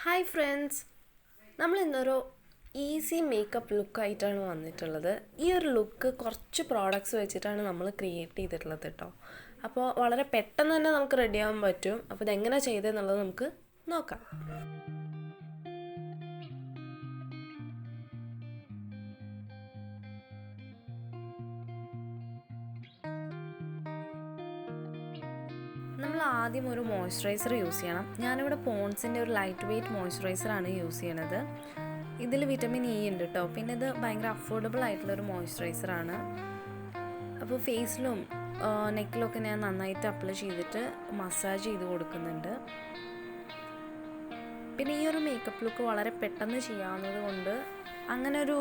Hi friends, നമ്മൾ ഇന്നൊരു easy makeup ലുക്കായിട്ടാണ് വന്നിട്ടുള്ളത്. ഈ ഒരു ലുക്ക് കുറച്ച് പ്രോഡക്റ്റ്സ് വെച്ചിട്ടാണ് നമ്മൾ ക്രിയേറ്റ് ചെയ്തിട്ടുള്ളത് കേട്ടോ. അപ്പോൾ വളരെ പെട്ടെന്ന് തന്നെ നമുക്ക് റെഡിയാവാൻ പറ്റും. അപ്പോൾ ഇതെങ്ങനെ ചെയ്തതെന്നുള്ളത് നമുക്ക് നോക്കാം. നമ്മൾ ആദ്യം ഒരു മോയ്സ്ചറൈസർ യൂസ് ചെയ്യണം. ഞാനിവിടെ പോൺസിൻ്റെ ഒരു ലൈറ്റ് വെയ്റ്റ് മോയ്സ്ചറൈസറാണ് യൂസ് ചെയ്യണത്. ഇതിൽ വിറ്റമിൻ ഇ ഉണ്ട് കേട്ടോ. പിന്നെ ഇത് ഭയങ്കര അഫോർഡബിൾ ആയിട്ടുള്ളൊരു മോയ്സ്ചറൈസറാണ്. അപ്പോൾ ഫേസിലും നെക്കിലൊക്കെ ഞാൻ നന്നായിട്ട് അപ്ലൈ ചെയ്തിട്ട് മസാജ് ചെയ്ത് കൊടുക്കുന്നുണ്ട്. പിന്നെ ഈ ഒരു മേക്കപ്പ് ലുക്ക് വളരെ പെട്ടെന്ന് ചെയ്യാവുന്നത് കൊണ്ട് അങ്ങനെ ഒരു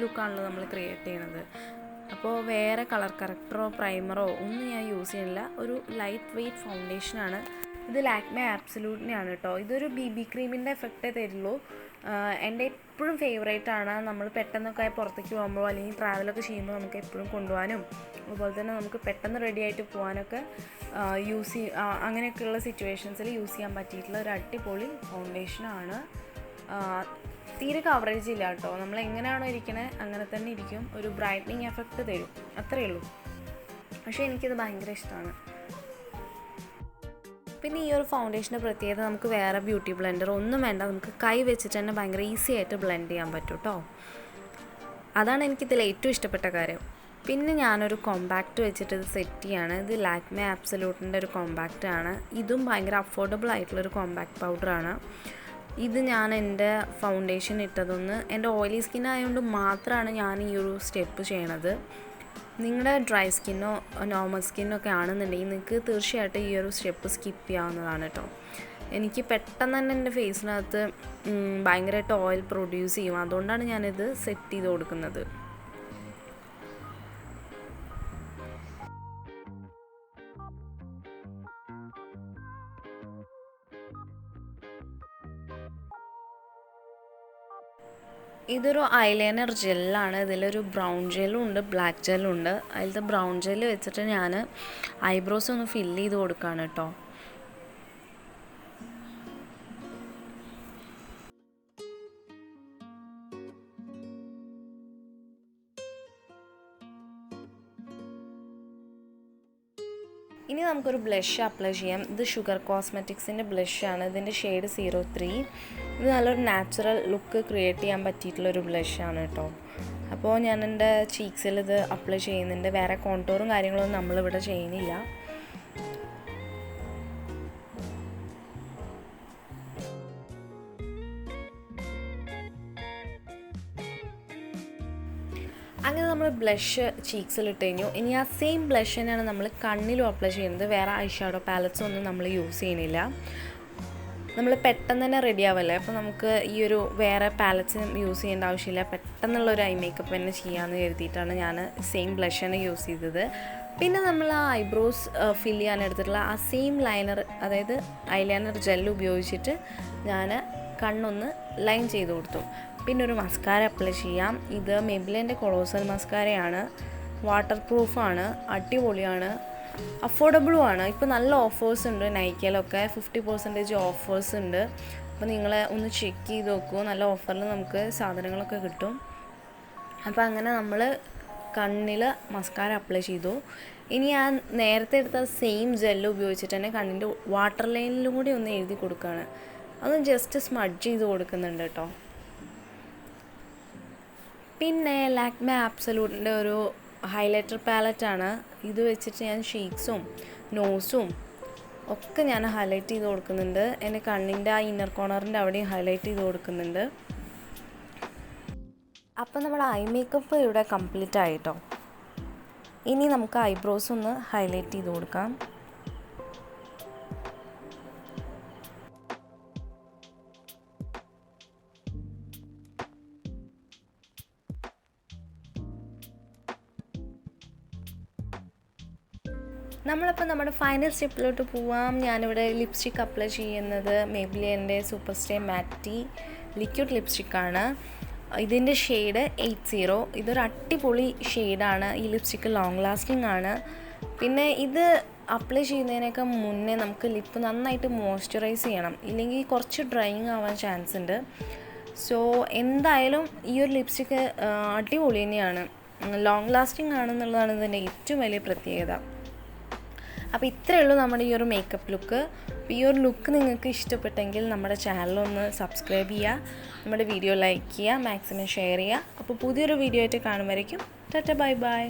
ലുക്കാണല്ലോ നമ്മൾ ക്രിയേറ്റ് ചെയ്യണത്. അപ്പോൾ വേറെ കളർ കറക്ടറോ പ്രൈമറോ ഒന്നും ഞാൻ യൂസ് ചെയ്യുന്നില്ല. ഒരു ലൈറ്റ് വെയ്റ്റ് ഫൗണ്ടേഷനാണ് ഇത്. ലാക്മേ ആബ്സല്യൂട്ടിനെയാണ് കേട്ടോ. ഇതൊരു BB ക്രീമിൻ്റെ എഫക്റ്റേ തരുള്ളൂ. എൻ്റെ എപ്പോഴും ഫേവറേറ്റ് ആണ്. നമ്മൾ പെട്ടെന്നൊക്കെ പുറത്തേക്ക് പോകുമ്പോൾ അല്ലെങ്കിൽ ട്രാവലൊക്കെ ചെയ്യുമ്പോൾ നമുക്ക് എപ്പോഴും കൊണ്ടുപോകാനും അതുപോലെ തന്നെ നമുക്ക് പെട്ടെന്ന് റെഡി ആയിട്ട് പോകാനൊക്കെ അങ്ങനെയൊക്കെയുള്ള സിറ്റുവേഷൻസിൽ യൂസ് ചെയ്യാൻ പറ്റിയിട്ടുള്ള ഒരു അടിപൊളി ഫൗണ്ടേഷനാണ്. തീരെ കവറേജ് ഇല്ല കേട്ടോ. നമ്മൾ എങ്ങനെയാണോ ഇരിക്കണത് അങ്ങനെ തന്നെ ഇരിക്കും. ഒരു ബ്രൈറ്റനിങ് എഫക്റ്റ് തരും, അത്രയേ ഉള്ളൂ. പക്ഷേ എനിക്കിത് ഭയങ്കര ഇഷ്ടമാണ്. പിന്നെ ഈ ഒരു ഫൗണ്ടേഷൻ്റെ പ്രത്യേകത, നമുക്ക് വേറെ ബ്യൂട്ടി ബ്ലെൻഡർ ഒന്നും വേണ്ട. നമുക്ക് കൈ വെച്ചിട്ട് തന്നെ ഭയങ്കര ഈസി ആയിട്ട് ബ്ലെൻഡ് ചെയ്യാൻ പറ്റും കേട്ടോ. അതാണ് എനിക്കിതിൽ ഏറ്റവും ഇഷ്ടപ്പെട്ട കാര്യം. പിന്നെ ഞാനൊരു കോമ്പാക്റ്റ് വെച്ചിട്ട് ഇത് സെറ്റ് ചെയ്യാണ്. ഇത് ലാക്മേ ആബ്സല്യൂട്ടിൻ്റെ ഒരു കോമ്പാക്റ്റ് ആണ്. ഇതും ഭയങ്കര അഫോർഡബിൾ ആയിട്ടുള്ളൊരു കോമ്പാക്റ്റ് പൗഡറാണ്. ഇത് ഞാൻ എൻ്റെ ഫൗണ്ടേഷൻ ഇട്ടതൊന്ന് എൻ്റെ ഓയിലി സ്കിൻ ആയതുകൊണ്ട് മാത്രമാണ് ഞാൻ ഈ ഒരു സ്റ്റെപ്പ് ചെയ്യണത്. നിങ്ങളുടെ ഡ്രൈ സ്കിന്നോ നോർമൽ സ്കിന്നോ ഒക്കെ ആണെന്നുണ്ടെങ്കിൽ നിങ്ങൾക്ക് തീർച്ചയായിട്ടും ഈ ഒരു സ്റ്റെപ്പ് സ്കിപ്പ് ചെയ്യാവുന്നതാണ് കേട്ടോ. എനിക്ക് പെട്ടെന്ന് തന്നെ എൻ്റെ ഫേസിനകത്ത് ഭയങ്കരമായിട്ട് ഓയിൽ പ്രൊഡ്യൂസ് ചെയ്യും. അതുകൊണ്ടാണ് ഞാനിത് സെറ്റ് ചെയ്ത് കൊടുക്കുന്നത്. ഇതൊരു ഐലൈനർ ജെല്ലാണ്. ഇതിലൊരു ബ്രൗൺ ജെല്ലും ഉണ്ട്, ബ്ലാക്ക് ജെല്ലും ഉണ്ട്. അതിലത്തെ ബ്രൗൺ ജെല്ല് വെച്ചിട്ട് ഞാൻ ഐബ്രോസ് ഒന്ന് ഫില്ല് ചെയ്ത് കൊടുക്കുകയാണ് കേട്ടോ. ഇനി നമുക്കൊരു ബ്ലഷ് അപ്ലൈ ചെയ്യാം. ഇത് ഷുഗർ കോസ്മെറ്റിക്സിൻ്റെ ബ്ലഷാണ്. ഇതിൻ്റെ ഷെയ്ഡ് 03. ഇത് നല്ലൊരു നാച്ചുറൽ ലുക്ക് ക്രിയേറ്റ് ചെയ്യാൻ പറ്റിയിട്ടുള്ളൊരു ബ്ലഷാണ് കേട്ടോ. അപ്പോൾ ഞാൻ എൻ്റെ ചീക്സിൽ ഇത് അപ്ലൈ ചെയ്യുന്നുണ്ട്. വേറെ കോണ്ടൂറും കാര്യങ്ങളൊന്നും നമ്മളിവിടെ ചെയ്യുന്നില്ല. അങ്ങനെ നമ്മൾ ബ്ലഷ് ചീക്സിലിട്ട് കഴിഞ്ഞു. ഇനി ആ സെയിം ബ്ലഷ് തന്നെയാണ് നമ്മൾ കണ്ണിലും അപ്ലൈ ചെയ്യുന്നത്. വേറെ ഐ ഷാഡോ പാലറ്റ്സ് ഒന്നും നമ്മൾ യൂസ് ചെയ്യുന്നില്ല. നമ്മൾ പെട്ടെന്ന് തന്നെ റെഡി ആവല്ലേ. അപ്പോൾ നമുക്ക് ഈ ഒരു വേറെ പാലറ്റ്സും യൂസ് ചെയ്യേണ്ട ആവശ്യമില്ല. പെട്ടെന്നുള്ളൊരു ഐ മേക്കപ്പ് തന്നെ ചെയ്യാമെന്ന് കരുതിയിട്ടാണ് ഞാൻ സെയിം ബ്ലഷ് തന്നെ യൂസ് ചെയ്തത്. പിന്നെ നമ്മൾ ആ ഐബ്രോസ് ഫില്ല് ചെയ്യാൻ എടുത്തിട്ടുള്ള ആ സെയിം ലൈനർ, അതായത് ഐലൈനർ ജെല്ല് ഉപയോഗിച്ചിട്ട് ഞാൻ കണ്ണൊന്ന് ലൈൻ ചെയ്ത് കൊടുത്തു. പിന്നെ ഒരു മസ്കാര അപ്ലൈ ചെയ്യാം. ഇത് മെബിലിൻ്റെ കൊളോസൽ മസ്കാരയാണ്. വാട്ടർ പ്രൂഫാണ്, അടിപൊളിയാണ്, അഫോർഡബിളുമാണ്. ഇപ്പോൾ നല്ല ഓഫേഴ്സ് ഉണ്ട്. നൈക്കയിലൊക്കെ 50% ഓഫേഴ്സ് ഉണ്ട്. അപ്പോൾ നിങ്ങൾ ഒന്ന് ചെക്ക് ചെയ്ത് നോക്കൂ. നല്ല ഓഫറിൽ നമുക്ക് സാധനങ്ങളൊക്കെ കിട്ടും. അപ്പോൾ അങ്ങനെ നമ്മൾ കണ്ണിൽ മസ്കാര അപ്ലൈ ചെയ്തു. ഇനി ഞാൻ നേരത്തെ എടുത്ത സെയിം ജെല്ല് ഉപയോഗിച്ചിട്ട് തന്നെ കണ്ണിൻ്റെ വാട്ടർ ലൈനിലും കൂടി ഒന്ന് എഴുതി കൊടുക്കുകയാണ്. അതൊന്ന് ജസ്റ്റ് സ്മഡ്ജ് ചെയ്ത് കൊടുക്കുന്നുണ്ട് കേട്ടോ. പിന്നെ ലാക്മേ ആബ്സല്യൂട്ടിൻ്റെ ഒരു ഹൈലൈറ്റർ പാലറ്റാണ്. ഇത് വെച്ചിട്ട് ഞാൻ ഷീക്സും നോസും ഒക്കെ ഞാൻ ഹൈലൈറ്റ് ചെയ്ത് കൊടുക്കുന്നുണ്ട്. എൻ്റെ കണ്ണിൻ്റെ ആ ഇന്നർ കോർണറിൻ്റെ അവിടെയും ഹൈലൈറ്റ് ചെയ്ത് കൊടുക്കുന്നുണ്ട്. അപ്പോൾ നമ്മുടെ ഐ മേക്കപ്പ് ഇവിടെ കംപ്ലീറ്റ് ആയിട്ടോ. ഇനി നമുക്ക് ഐബ്രോസ് ഒന്ന് ഹൈലൈറ്റ് ചെയ്ത് കൊടുക്കാം. നമ്മളപ്പോൾ നമ്മുടെ ഫൈനൽ സ്റ്റെപ്പിലോട്ട് പോവാം. ഞാനിവിടെ ലിപ്സ്റ്റിക്ക് അപ്ലൈ ചെയ്യുന്നത് മെബിലിൻ്റെ സൂപ്പർ സ്റ്റേ മാറ്റി ലിക്വിഡ് ലിപ്സ്റ്റിക്കാണ്. ഇതിൻ്റെ ഷെയ്ഡ് 80. ഇതൊരു അടിപൊളി ഷെയ്ഡാണ്. ഈ ലിപ്സ്റ്റിക്ക് ലോങ് ലാസ്റ്റിംഗ് ആണ്. പിന്നെ ഇത് അപ്ലൈ ചെയ്യുന്നതിനൊക്കെ മുന്നേ നമുക്ക് ലിപ്പ് നന്നായിട്ട് മോയ്സ്ചറൈസ് ചെയ്യണം, ഇല്ലെങ്കിൽ കുറച്ച് ഡ്രൈയിങ് ആവാൻ ചാൻസ് ഉണ്ട്. സോ എന്തായാലും ഈ ഒരു ലിപ്സ്റ്റിക്ക് അടിപൊളി തന്നെയാണ്, ലോങ് ലാസ്റ്റിംഗ് ആണെന്നുള്ളതാണ് ഇതിൻ്റെ ഏറ്റവും വലിയ പ്രത്യേകത. അപ്പോൾ ഇത്രയേ ഉള്ളൂ നമ്മുടെ ഈ ഒരു മേക്കപ്പ് ലുക്ക്. ഈ ഒരു ലുക്ക് നിങ്ങൾക്ക് ഇഷ്ടപ്പെട്ടെങ്കിൽ നമ്മുടെ ചാനലൊന്ന് സബ്സ്ക്രൈബ് ചെയ്യുക, നമ്മുടെ വീഡിയോ ലൈക്ക് ചെയ്യുക, മാക്സിമം ഷെയർ ചെയ്യുക. അപ്പോൾ പുതിയൊരു വീഡിയോ ആയിട്ട് കാണുമ്പോഴേക്കും ടാറ്റ ബൈ ബൈ.